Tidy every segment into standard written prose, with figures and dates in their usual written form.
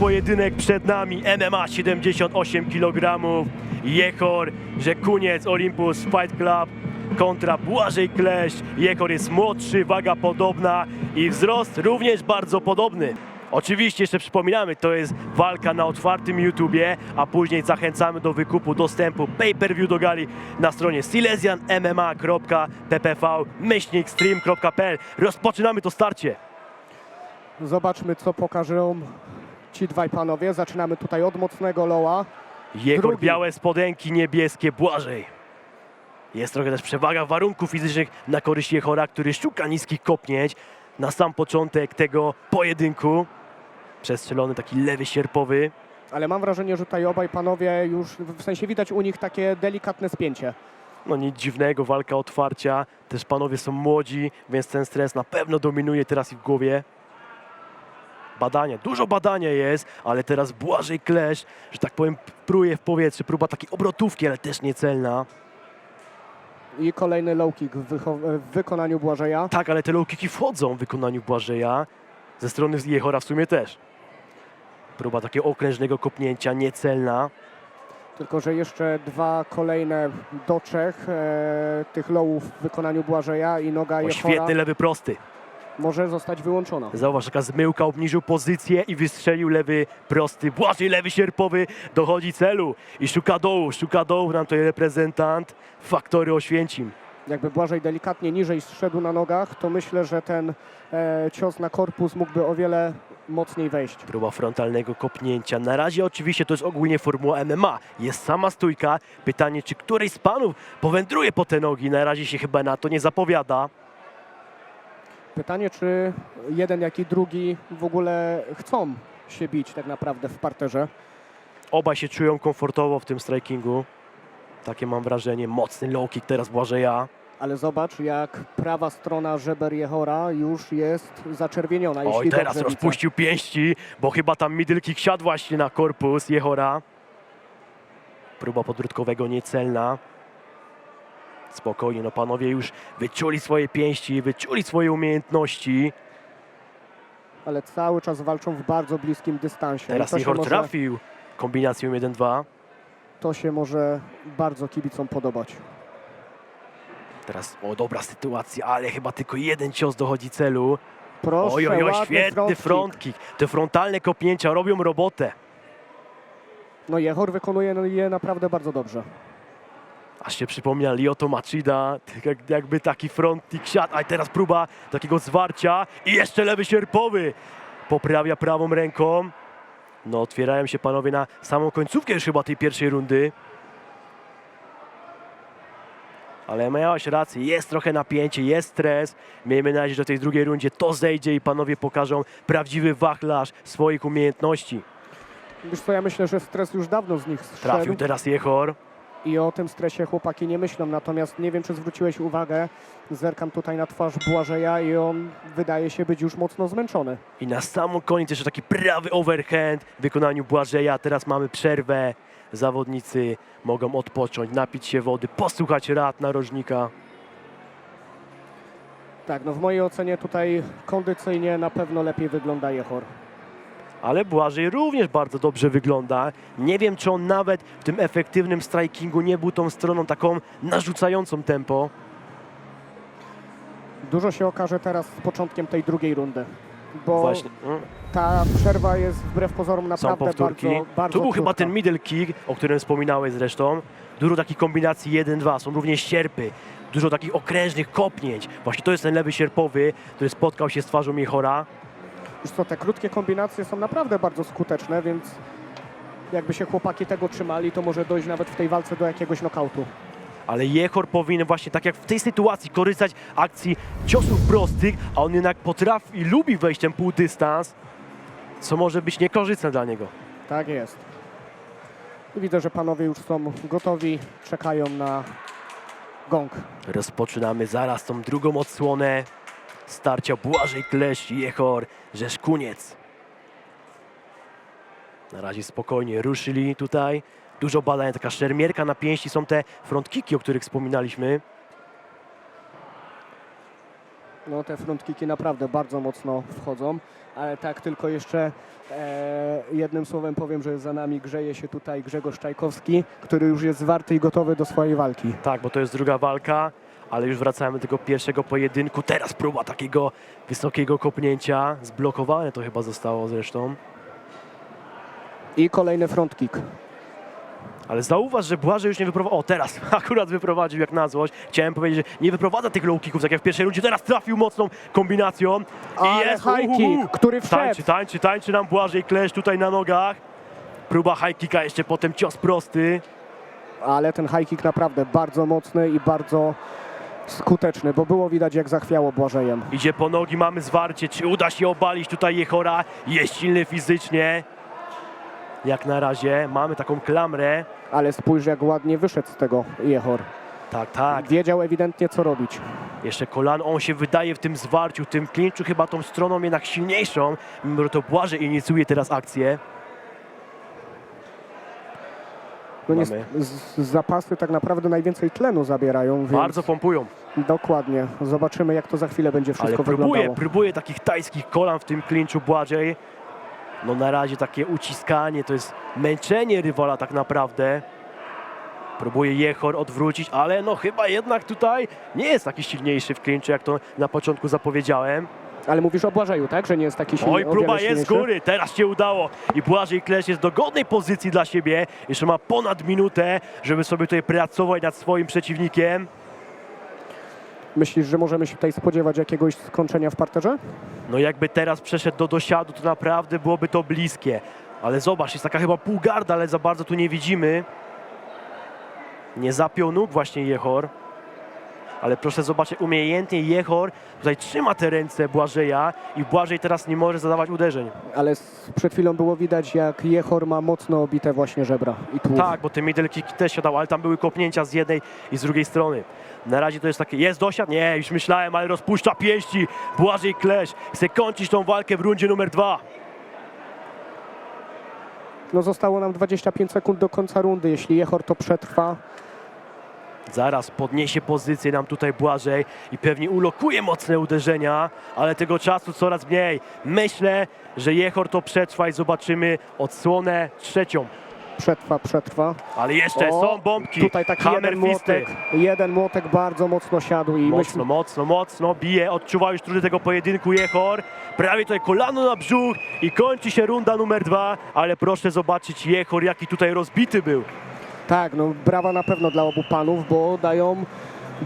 pojedynek przed nami. MMA 78 kg. Jehor Rzekuniec, Olympus Fight Club kontra Błażej Kleszcz. Jehor jest młodszy, waga podobna i wzrost również bardzo podobny. Oczywiście jeszcze przypominamy, to jest walka na otwartym YouTubie, a później zachęcamy do wykupu dostępu pay-per-view do gali na stronie silesianmma.ppv-stream.pl. Rozpoczynamy to starcie. Zobaczmy, co pokażą ci dwaj panowie. Zaczynamy tutaj od mocnego loła. Jehor białe spodenki, niebieskie Błażej. Jest trochę też przewaga warunków fizycznych na korzyść Jehora, który szuka niskich kopnięć na sam początek tego pojedynku. Przestrzelony taki lewy sierpowy. Ale mam wrażenie, że tutaj obaj panowie już, w sensie widać u nich takie delikatne spięcie. No nic dziwnego, walka otwarcia. Też panowie są młodzi, więc ten stres na pewno dominuje teraz ich w głowie. Badania, dużo badania jest, ale teraz Błażej Kleszcz, że tak powiem, pruje w powietrze. Próba takiej obrotówki, ale też niecelna. I kolejny low kick w wykonaniu Błażeja. Tak, ale te low kicki wchodzą w wykonaniu Błażeja. Ze strony Jehora w sumie też. Próba takiego okrężnego kopnięcia, niecelna. Tylko że jeszcze dwa kolejne do trzech tych lowów w wykonaniu Błażeja i noga O, Jehora świetny lewy prosty. może zostać wyłączona. Zauważ, jaka zmyłka, obniżył pozycję i wystrzelił lewy prosty. Błażej lewy sierpowy dochodzi celu i szuka dołu nam tutaj reprezentant Faktory Oświęcim. Jakby Błażej delikatnie niżej zszedł na nogach, to myślę, że ten cios na korpus mógłby o wiele mocniej wejść. Próba frontalnego kopnięcia. Na razie oczywiście to jest ogólnie formuła MMA. Jest sama stójka. Pytanie, czy któryś z panów powędruje po te nogi. Na razie się chyba na to nie zapowiada. Pytanie, czy jeden, jak i drugi w ogóle chcą się bić tak naprawdę w parterze. Obaj się czują komfortowo w tym strikingu. Takie mam wrażenie. Mocny low kick teraz Błażeja. Ale zobacz, jak prawa strona żeber Jehora już jest zaczerwieniona. Oj, jeśli teraz dobrze widzę. rozpuścił pięści, bo chyba tam middle kick siadł właśnie na korpus Jehora. Próba podbródkowego niecelna. Spokojnie, no panowie już wyczuli swoje pięści, wyczuli swoje umiejętności. Ale cały czas walczą w bardzo bliskim dystansie. Teraz I to się Jehor może- trafił kombinacją 1-2. To się może bardzo kibicom podobać. Teraz, o dobra sytuacja, ale chyba tylko jeden cios dochodzi celu. Proszę, Oj, ładny świetny front kick. Te frontalne kopnięcia robią robotę. No Jehor wykonuje je naprawdę bardzo dobrze. Aż się przypomniał Lyoto Machida, jakby taki front kick siadł, a teraz próba takiego zwarcia i jeszcze lewy sierpowy. Poprawia prawą ręką. No otwierają się panowie na samą końcówkę już chyba tej pierwszej rundy. Ale miałeś rację, jest trochę napięcie, jest stres. Miejmy nadzieję, że w tej drugiej rundzie to zejdzie i panowie pokażą prawdziwy wachlarz swoich umiejętności. Wiesz co, ja myślę, że stres już dawno z nich zszedł. Trafił teraz Jehor. I o tym stresie chłopaki nie myślą, natomiast nie wiem, czy zwróciłeś uwagę, zerkam tutaj na twarz Błażeja i on wydaje się być już mocno zmęczony. I na sam koniec jeszcze taki prawy overhand w wykonaniu Błażeja. Teraz mamy przerwę. Zawodnicy mogą odpocząć, napić się wody, posłuchać rad narożnika. Tak, no w mojej ocenie tutaj kondycyjnie na pewno lepiej wygląda Jehor. Ale Błażej również bardzo dobrze wygląda. Nie wiem, czy on nawet w tym efektywnym strikingu nie był tą stroną taką narzucającą tempo. Dużo się okaże teraz z początkiem tej drugiej rundy, bo Właśnie. ta przerwa jest wbrew pozorom Są naprawdę powtórki. bardzo Tu był chyba krótka. ten middle kick, o którym wspominałeś zresztą. Dużo takich kombinacji 1-2, są również sierpy. Dużo takich okrężnych kopnięć. Właśnie to jest ten lewy sierpowy, który spotkał się z twarzą Jehora. Już co, te krótkie kombinacje są naprawdę bardzo skuteczne, więc jakby się chłopaki tego trzymali, to może dojść nawet w tej walce do jakiegoś knokautu. Ale Jehor powinien właśnie tak jak w tej sytuacji korzystać akcji ciosów prostych, a on jednak potrafi i lubi wejść ten półdystans, co może być niekorzystne dla niego. Tak jest. I widzę, że panowie już są gotowi, czekają na gong. Rozpoczynamy zaraz tą drugą odsłonę starcia Błażej Kleszcz i Jehor Rzekuniec. Na razie spokojnie ruszyli tutaj. Dużo badań, taka szermierka na pięści, są te front kicki, o których wspominaliśmy. No te front kicki naprawdę bardzo mocno wchodzą, ale tak tylko jeszcze jednym słowem powiem, że za nami grzeje się tutaj Grzegorz Czajkowski, który już jest zwarty i gotowy do swojej walki. Tak, bo to jest druga walka, ale już wracamy do tego pierwszego pojedynku. Teraz próba takiego wysokiego kopnięcia. Zblokowane to chyba zostało zresztą. I kolejny front kick. Ale zauważ, że Błażej już nie wyprowadził. O, teraz akurat wyprowadził jak na złość. Chciałem powiedzieć, że nie wyprowadza tych low kicków, tak jak w pierwszej rundzie. Teraz trafił mocną kombinacją. Ale high kick, który wszedł. Tańczy nam Błażej Klesz tutaj na nogach. Próba high kicka, jeszcze potem cios prosty. Ale ten high kick naprawdę bardzo mocny i bardzo skuteczny, bo było widać jak zachwiało Błażejem. Idzie po nogi, mamy zwarcie. Czy uda się obalić tutaj Jechora? Jest silny fizycznie. Jak na razie mamy taką klamrę. Ale spójrz jak ładnie wyszedł z tego Jechor. Tak, tak. Wiedział ewidentnie co robić. Jeszcze kolano, on się wydaje w tym zwarciu, w tym klinczu chyba tą stroną jednak silniejszą, mimo że to Błażej inicjuje teraz akcję. No nie, Mamy. zapasy tak naprawdę najwięcej tlenu zabierają, więc Bardzo pompują, dokładnie. Zobaczymy jak to za chwilę będzie ale wszystko wyglądało. próbuje takich tajskich kolan w tym klinczu Błażej. No na razie takie uciskanie, to jest męczenie rywala tak naprawdę. Próbuje Jechor odwrócić, ale no chyba jednak tutaj nie jest taki silniejszy w klinczu, jak to na początku zapowiedziałem. Ale mówisz o Błażeju, tak? Że nie jest taki silny. Oj, o próba wiele jest z silniejszy? góry, teraz się udało i Błażej Klesz jest w dogodnej pozycji dla siebie. Jeszcze ma ponad minutę, żeby sobie tutaj pracować nad swoim przeciwnikiem. Myślisz, że możemy się tutaj spodziewać jakiegoś skończenia w parterze? No jakby teraz przeszedł do dosiadu, to naprawdę byłoby to bliskie. Ale zobacz, jest taka chyba półgarda, ale za bardzo tu nie widzimy. Nie zapiął nóg właśnie Jechor. Ale proszę zobaczyć, umiejętnie Jechor tutaj trzyma te ręce Błażeja i Błażej teraz nie może zadawać uderzeń. Ale przed chwilą było widać jak Jechor ma mocno obite właśnie żebra i tułów. Tak, bo te middle kicki też siadał, ale tam były kopnięcia z jednej i z drugiej strony. Na razie to jest takie, jest dosiad? Nie, już myślałem, ale rozpuszcza pięści. Błażej Klesz chce kończyć tą walkę w rundzie numer 2. No zostało nam 25 sekund do końca rundy. Jeśli Jechor to przetrwa, Zaraz podniesie pozycję nam tutaj Błażej i pewnie ulokuje mocne uderzenia, ale tego czasu coraz mniej. Myślę, że Jechor to przetrwa i zobaczymy odsłonę trzecią. przetrwa. Ale jeszcze O, są bombki. Tutaj taki jeden młotek bardzo mocno siadł i Mocno bije, odczuwa już trudy tego pojedynku Jechor. Prawie tutaj kolano na brzuch i kończy się runda numer 2, ale proszę zobaczyć Jechor, jaki tutaj rozbity był. Tak, no brawa na pewno dla obu panów, bo dają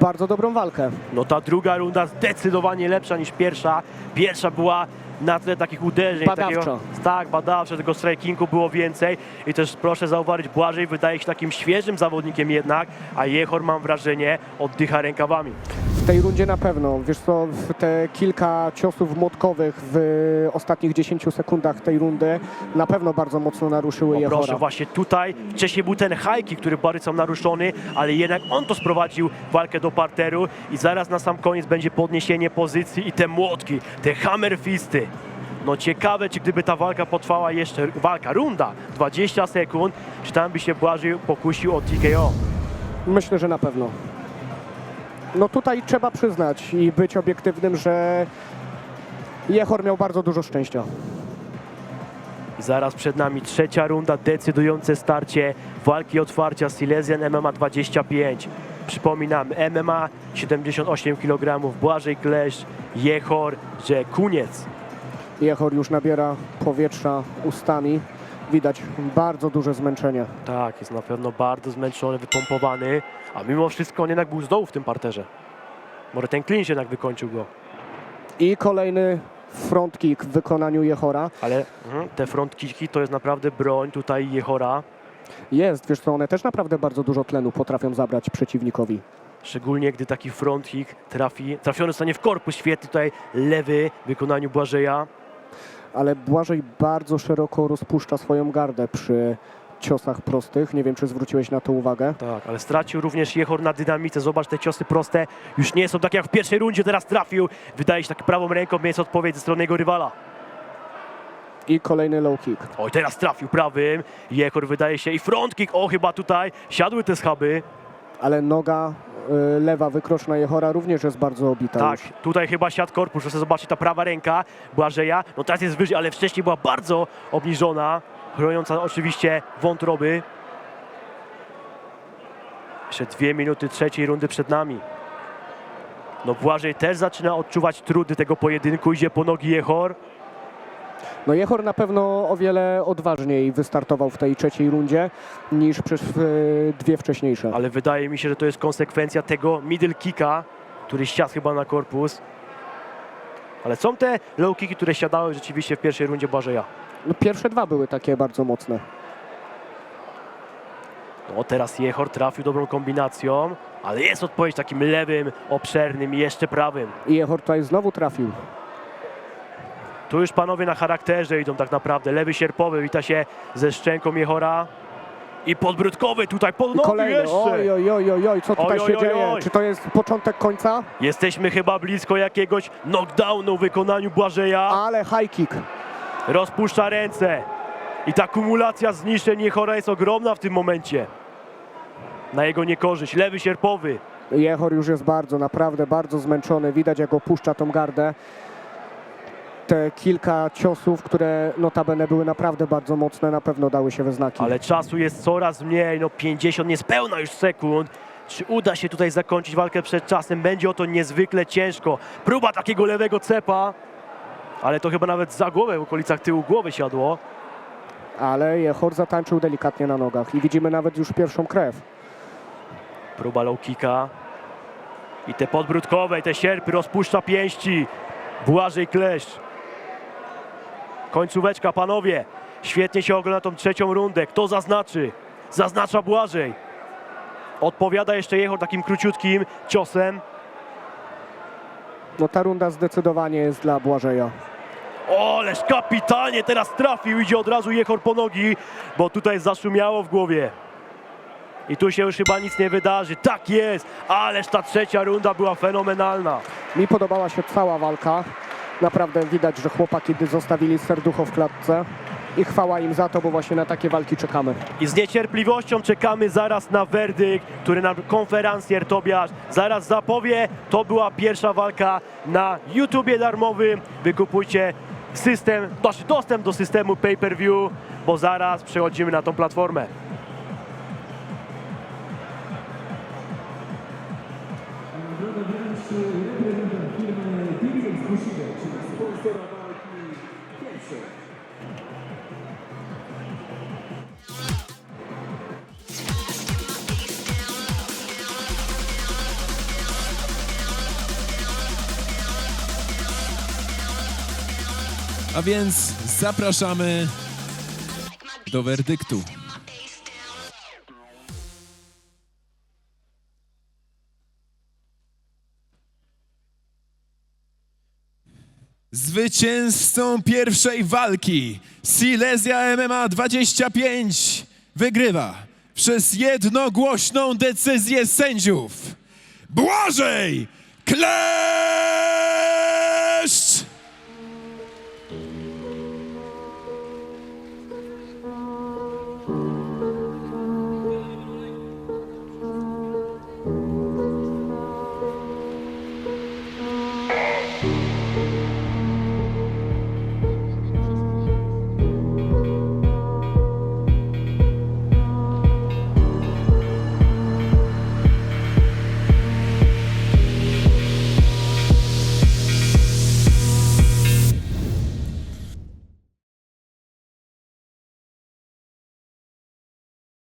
bardzo dobrą walkę. No ta druga runda zdecydowanie lepsza niż pierwsza. Pierwsza była na tle takich uderzeń. Badawcza. Tak, badawcza, tego strikingu było więcej. I też proszę zauważyć, Błażej wydaje się takim świeżym zawodnikiem jednak, a Jechor, mam wrażenie, oddycha rękawami. W tej rundzie na pewno, wiesz co, te kilka ciosów młotkowych w ostatnich 10 sekundach tej rundy na pewno bardzo mocno naruszyły O, proszę, Jechora. właśnie tutaj wcześniej był ten high kick, który bardzo naruszony, ale jednak on to sprowadził walkę do parteru i zaraz na sam koniec będzie podniesienie pozycji i te młotki, te hammer fisty. No ciekawe, czy gdyby ta walka potrwała jeszcze, runda, 20 sekund, czy tam by się Błażej pokusił o TKO. Myślę, że na pewno. No tutaj trzeba przyznać i być obiektywnym, że Jechor miał bardzo dużo szczęścia. I zaraz przed nami trzecia runda, decydujące starcie walki otwarcia Silesian MMA 25. Przypominamy, MMA 78 kg, Błażej Klesz, Jechor, że Kuniec. Jechor już nabiera powietrza ustami. Widać bardzo duże zmęczenie. Tak, jest na pewno bardzo zmęczony, wypompowany, a mimo wszystko on jednak był z dołu w tym parterze. Może ten clinch jednak wykończył go. I kolejny front kick w wykonaniu Jechora. Ale te front kicki to jest naprawdę broń tutaj Jechora. Jest, wiesz co, one też naprawdę bardzo dużo tlenu potrafią zabrać przeciwnikowi. Szczególnie gdy taki front kick trafiony zostanie w korpus, świetny tutaj lewy w wykonaniu Błażeja. Ale Błażej bardzo szeroko rozpuszcza swoją gardę przy ciosach prostych. Nie wiem, czy zwróciłeś na to uwagę. Tak, ale stracił również Jechor na dynamice. Zobacz, te ciosy proste już nie są tak jak w pierwszej rundzie, teraz trafił. Wydaje się tak prawą ręką, jest odpowiedź ze strony jego rywala. I kolejny low kick. Oj, teraz trafił prawym. Jechor wydaje się i front kick. O, chyba tutaj siadły te schaby. Ale noga lewa wykroczna Jehora również jest bardzo obita. Tak, już. tutaj chyba siadł korpus, proszę zobaczyć, ta prawa ręka Błażeja, no teraz jest wyżej, ale wcześniej była bardzo obniżona, chroniąca oczywiście wątroby. Jeszcze 2 minuty trzeciej rundy przed nami. No Błażej też zaczyna odczuwać trudy tego pojedynku, idzie po nogi Jehor. No Jehor na pewno o wiele odważniej wystartował w tej trzeciej rundzie niż przez dwie wcześniejsze. Ale wydaje mi się, że to jest konsekwencja tego middle kicka, który siadł chyba na korpus. Ale są te low kicki, które siadały rzeczywiście w pierwszej rundzie Błażeja. No, pierwsze dwa były takie bardzo mocne. No teraz Jehor trafił dobrą kombinacją, ale jest odpowiedź takim lewym, obszernym i jeszcze prawym. I Jehor tutaj znowu trafił. Tu już panowie na charakterze idą tak naprawdę. Lewy sierpowy wita się ze szczęką Jehora. I podbródkowy tutaj pod I nogi kolejny. jeszcze. Oj, oj, oj, oj, oj, co tutaj Oj, się oj, oj, dzieje? oj. Czy to jest początek końca? Jesteśmy chyba blisko jakiegoś knockdownu w wykonaniu Błażeja. Ale high kick. Rozpuszcza ręce. I ta kumulacja zniszczeń Jehora jest ogromna w tym momencie. Na jego niekorzyść. Lewy sierpowy. Jehor już jest bardzo, naprawdę bardzo zmęczony. Widać, jak opuszcza tą gardę. Te kilka ciosów, które notabene były naprawdę bardzo mocne, na pewno dały się we znaki. Ale czasu jest coraz mniej. No 50 niespełna już sekund. Czy uda się tutaj zakończyć walkę przed czasem? Będzie o to niezwykle ciężko. Próba takiego lewego cepa. Ale to chyba nawet za głowę, w okolicach tyłu głowy siadło. Ale Jehor zatańczył delikatnie na nogach i widzimy nawet już pierwszą krew. Próba low kicka. I te podbródkowe, i te sierpy, rozpuszcza pięści. Błażej kleszcz. Końcóweczka, panowie. Świetnie się ogląda tą trzecią rundę. Kto zaznaczy? Zaznacza Błażej. Odpowiada jeszcze Jehor takim króciutkim ciosem. No ta runda zdecydowanie jest dla Błażeja. Oleż kapitalnie teraz trafił. Idzie od razu Jehor po nogi, bo tutaj zaszumiało w głowie. I tu się już chyba nic nie wydarzy. Tak jest, ależ ta trzecia runda była fenomenalna. Mi podobała się cała walka. Naprawdę widać, że chłopaki zostawili serducho w klatce. I chwała im za to, bo właśnie na takie walki czekamy. I z niecierpliwością czekamy zaraz na werdykt, który nam konferencjer Tobiasz zaraz zapowie. To była pierwsza walka na YouTubie darmowym. Wykupujcie dostęp do systemu pay-per-view, bo zaraz przechodzimy na tą platformę. A więc zapraszamy do werdyktu. Zwycięzcą pierwszej walki Silesia MMA 25 wygrywa przez jednogłośną decyzję sędziów Błażej Kleszcz!